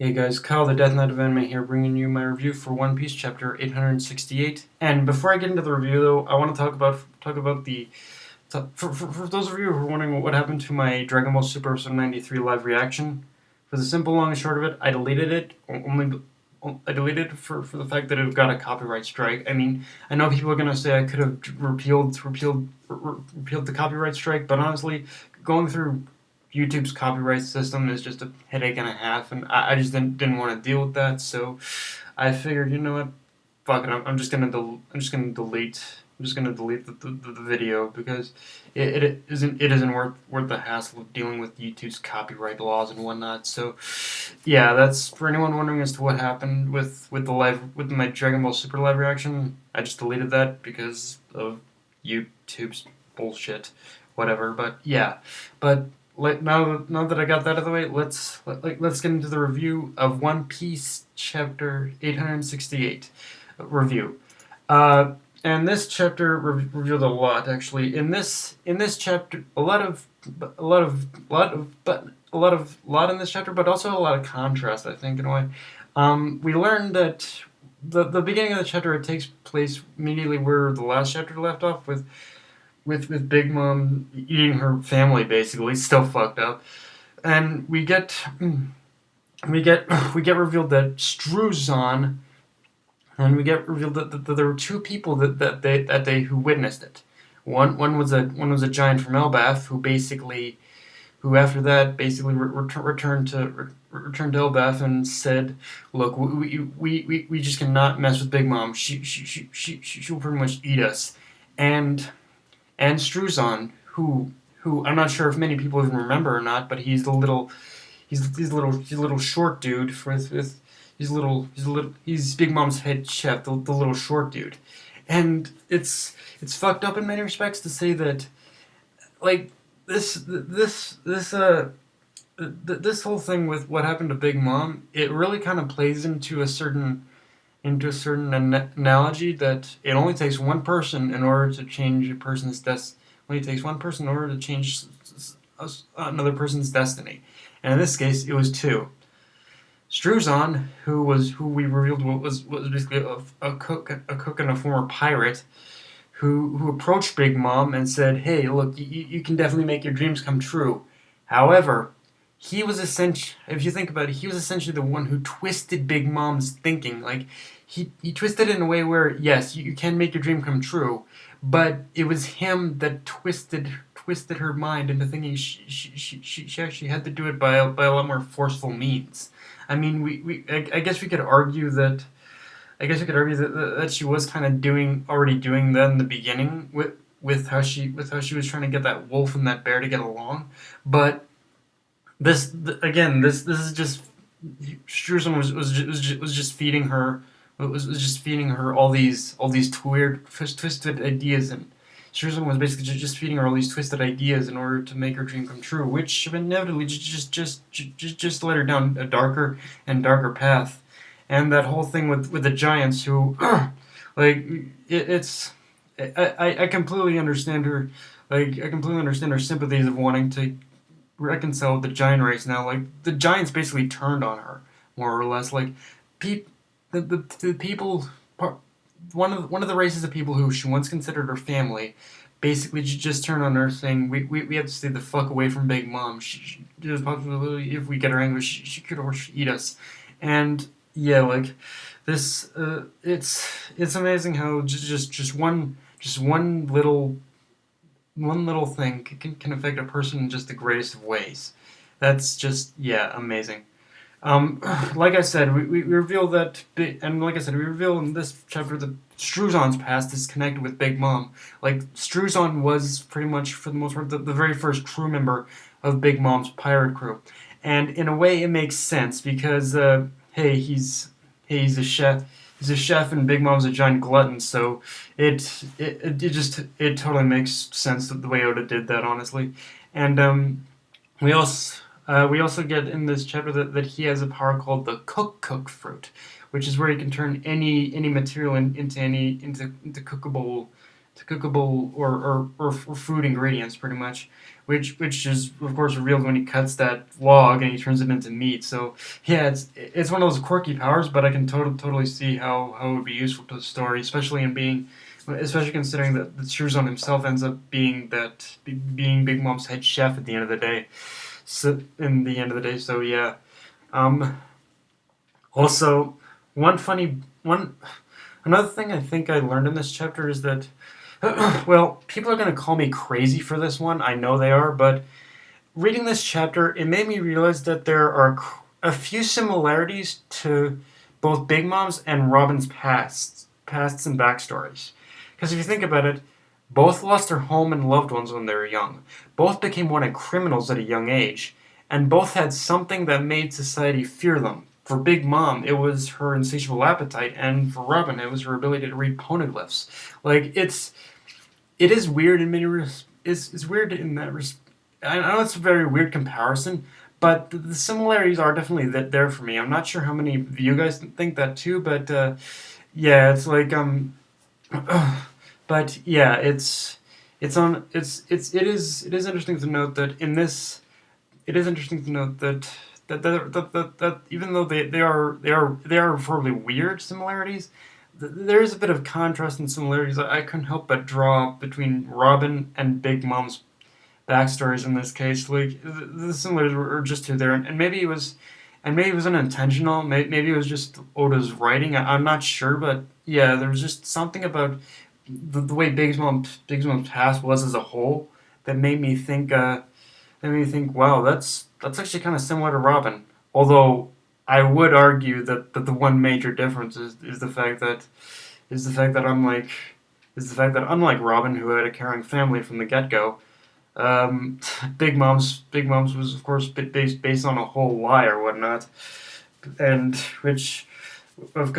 Hey guys, Kyle the Death Knight of Anime here, bringing you my review for One Piece chapter 868. And before I get into the review, though, I want to talk about the for those of you who are wondering what happened to my Dragon Ball Super Episode 93 live reaction. For the simple long and short of it, I deleted it. I deleted it for the fact that it got a copyright strike. I mean, I know people are gonna say I could have repealed the copyright strike, but honestly, going through YouTube's copyright system is just a headache and a half, and I just didn't want to deal with that. So I figured, you know what, fuck it, I'm just gonna delete the video because it isn't worth the hassle of dealing with YouTube's copyright laws and whatnot. So yeah, that's for anyone wondering as to what happened with my Dragon Ball Super live reaction. I just deleted that because of YouTube's bullshit, whatever. But yeah, but now that I got that out of the way, let's get into the review of One Piece chapter 868 review. And this chapter revealed a lot, actually. In this chapter, a lot in this chapter, but also a lot of contrast, I think, in a way. We learned that the beginning of the chapter, it takes place immediately where the last chapter left off with Big Mom eating her family, basically, still fucked up, and we get revealed that Struzan, and we get revealed that there were two people that they who witnessed it. One was a giant from Elbaf who after that basically returned to Elbaf and said, "Look, we just cannot mess with Big Mom. She'll pretty much eat us." And Struzan, who I'm not sure if many people even remember or not, but he's a little short dude with he's Big Mom's head chef, the little short dude. And it's fucked up in many respects to say that, like, this whole thing with what happened to Big Mom, it really kind of plays into a certain analogy that it only takes one person in order to change a person's destiny. Only takes one person in order to change another person's destiny, and in this case, it was two. Struzan, who we revealed was basically a cook and a former pirate, who approached Big Mom and said, "Hey, look, you can definitely make your dreams come true." However, he was essentially, if you think about it, he was essentially the one who twisted Big Mom's thinking. Like, he twisted it in a way where, yes, you can make your dream come true, but it was him that twisted her mind into thinking she actually had to do it by a lot more forceful means. I mean, I guess we could argue that that she was kind of already doing that in the beginning with how she was trying to get that wolf and that bear to get along, but this is just Struzan was just feeding her all these weird twisted ideas, and Struzan was basically just feeding her all these twisted ideas in order to make her dream come true, which inevitably just led her down a darker and darker path. And that whole thing with the giants who like it's I completely understand her, I completely understand her sympathies of wanting to reconcile with the giant race now. Like, the giants basically turned on her, more or less. Like, peop, the people, one of the races of people who she once considered her family, basically just turned on her, saying, we have to stay the fuck away from Big Mom. There's a possibility if we get her angry, she could eat us. And yeah, like, this, it's amazing how just one little thing can affect a person in just the greatest of ways. That's just, yeah, amazing. Like I said, we reveal that, and like I said, we reveal in this chapter that Struzan's past is connected with Big Mom. Like, Struzan was pretty much, for the most part, the very first crew member of Big Mom's pirate crew. And in a way, it makes sense because, hey, he's a chef. He's a chef, and Big Mom's a giant glutton. So it totally makes sense the way Oda did that, honestly. And we also get in this chapter that he has a power called the cook fruit, which is where he can turn any material into cookable cookable or food ingredients, pretty much, which is of course revealed when he cuts that log and he turns it into meat. So yeah, it's one of those quirky powers, but I can totally see how it would be useful to the story, especially considering that the Shirzon himself ends up being Big Mom's head chef at the end of the day. So in the end of the day, so yeah. Um, Also, one funny one another thing I think I learned in this chapter is that well, people are going to call me crazy for this one. I know they are, but reading this chapter, it made me realize that there are a few similarities to both Big Mom's and Robin's pasts and backstories. Because if you think about it, both lost their home and loved ones when they were young. Both became wanted criminals at a young age, and both had something that made society fear them. For Big Mom, it was her insatiable appetite, and for Robin, it was her ability to read poneglyphs. Like it is weird in many it's weird in that I know it's a very weird comparison, but the similarities are definitely there for me. I'm not sure how many of you guys think that too, but yeah, it's like but yeah, it is interesting to note that in this it is interesting to note that even though they are probably weird similarities, there is a bit of contrast and similarities I couldn't help but draw between Robin and Big Mom's backstories in this case. Like the similarities were just too there, and maybe it was unintentional. Maybe it was just Oda's writing. I'm not sure, but yeah, there was just something about the way Big Mom's past was as a whole that made me think, wow, that's actually kind of similar to Robin. Although I would argue that the one major difference is the fact that is the fact that unlike Robin, who had a caring family from the get go, um, Big Mom's was of course based on a whole lie or whatnot, and which of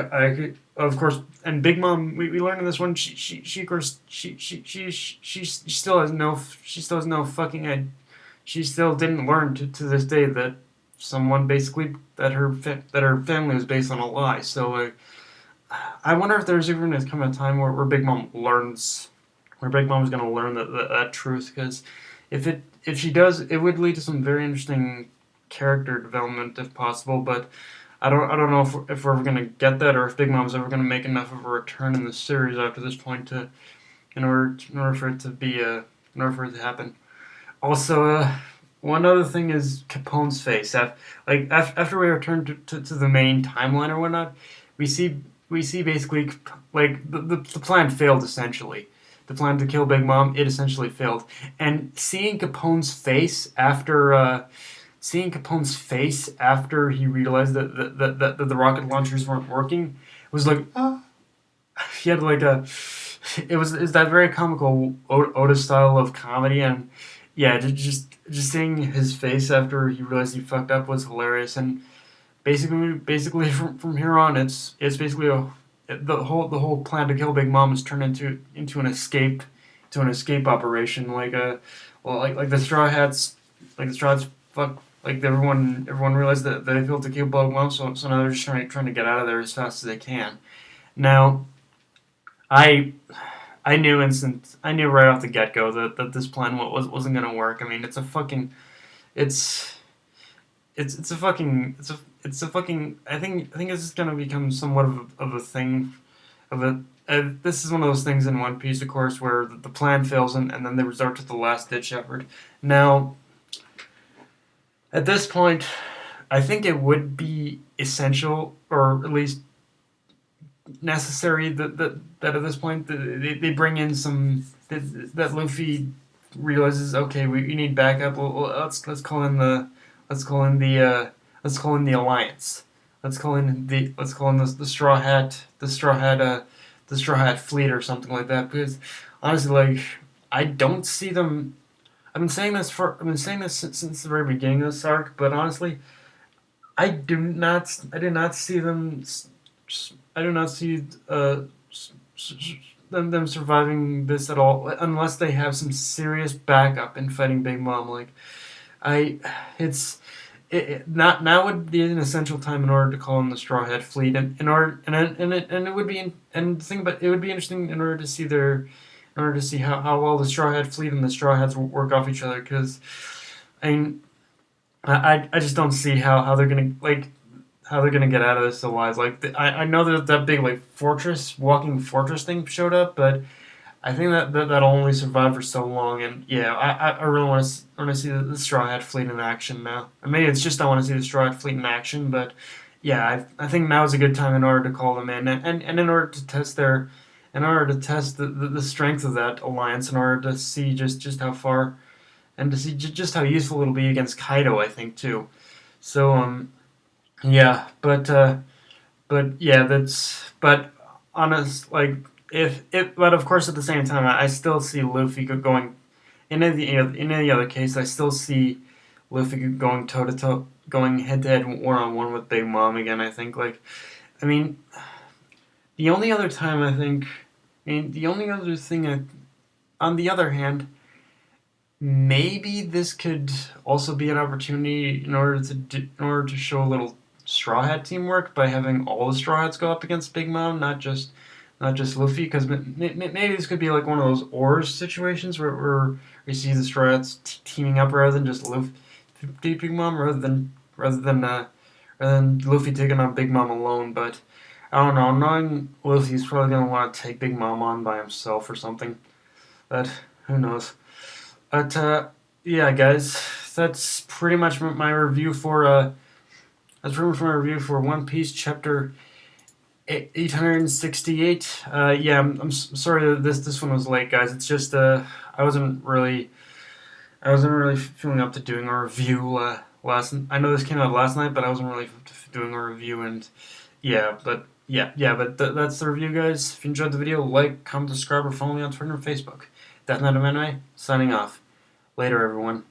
course, and Big Mom, we learned in this one, she of course she still has no fucking she still didn't learn to this day that someone basically that her family was based on a lie. So I wonder if there's even going to come a time where Big Mom learns, where Big Mom is going to learn that truth. Because if she does, it would lead to some very interesting character development if possible. But I don't know if we're ever going to get that, or if Big Mom's ever going to make enough of a return in the series after this point to in order for it to be in order for it to happen. Also, one other thing is Capone's face. After we return to the main timeline or whatnot, we see we see basically like the plan failed essentially. The plan to kill Big Mom, it essentially failed. And seeing Capone's face after he realized that the rocket launchers weren't working was like he had like a it was that very comical Oda style of comedy, and yeah, just seeing his face after he realized he fucked up was hilarious. And basically from here on, it's basically the whole plan to kill Big Mom is turned into an escape operation, like a well like the Straw Hats, fuck, like everyone realized that they failed to kill Big Mom, so now they're just trying to get out of there as fast as they can. Now I I knew right off the get go that this plan wasn't gonna work. I mean, it's it's a fucking I think this is gonna become somewhat of a thing of a this is one of those things in One Piece, of course, where the plan fails and then they resort to the last ditch effort. Now, at this point, I think it would be essential, or at least necessary, that at this point they bring in that Luffy realizes, okay, we need backup. Let's call in let's call in the let's call in the alliance. Let's call in the straw hat fleet or something like that. Because honestly, like I don't see them. I've been saying this since the very beginning of this arc. But honestly, I do not see them. I do not see them surviving this at all unless they have some serious backup in fighting Big Mom. Like I, it's not now would be an essential time in order to call in the Straw Hat Fleet, and in order and it would be and think about it would be interesting in order to see in order to see how well the Straw Hat fleet and the Straw Hats work off each other. Because I mean, I just don't see how they're gonna how they're gonna get out of this alive. I know that big like fortress walking fortress thing showed up, but I think that'll only survive for so long. And yeah, I really want to see the Straw Hat fleet in action now. And maybe it's just I want to see the Straw Hat fleet in action, but yeah, I think now is a good time in order to call them in, and in order to test in order to test the strength of that alliance, in order to see just how far and to see just how useful it'll be against Kaido, I think too. So yeah, but yeah, but honest like if but of course at the same time I still see Luffy going in any other case I still see Luffy going toe to toe, going head to head, one on one with Big Mom again. I think I mean the only other time the only other thing on the other hand, maybe this could also be an opportunity in order to show a little Straw Hat teamwork by having all the Straw Hats go up against Big Mom, not just Luffy, because maybe this could be like one of those Oars situations where we see the Straw Hats teaming up rather than just Luffy, Big Mom, rather than Luffy taking on Big Mom alone. But I don't know. Knowing Luffy, he's probably gonna want to take Big Mom on by himself or something. But who knows? But yeah, guys, that's pretty much my review for One Piece chapter 868. Yeah, I'm sorry that this one was late, guys. It's just I I wasn't really feeling up to doing a review last. I know this came out last night, but I wasn't really doing a review, and yeah. But that's the review, guys. If you enjoyed the video, like, comment, subscribe, or follow me on Twitter and Facebook. That's not a anime. Signing off. Later, everyone.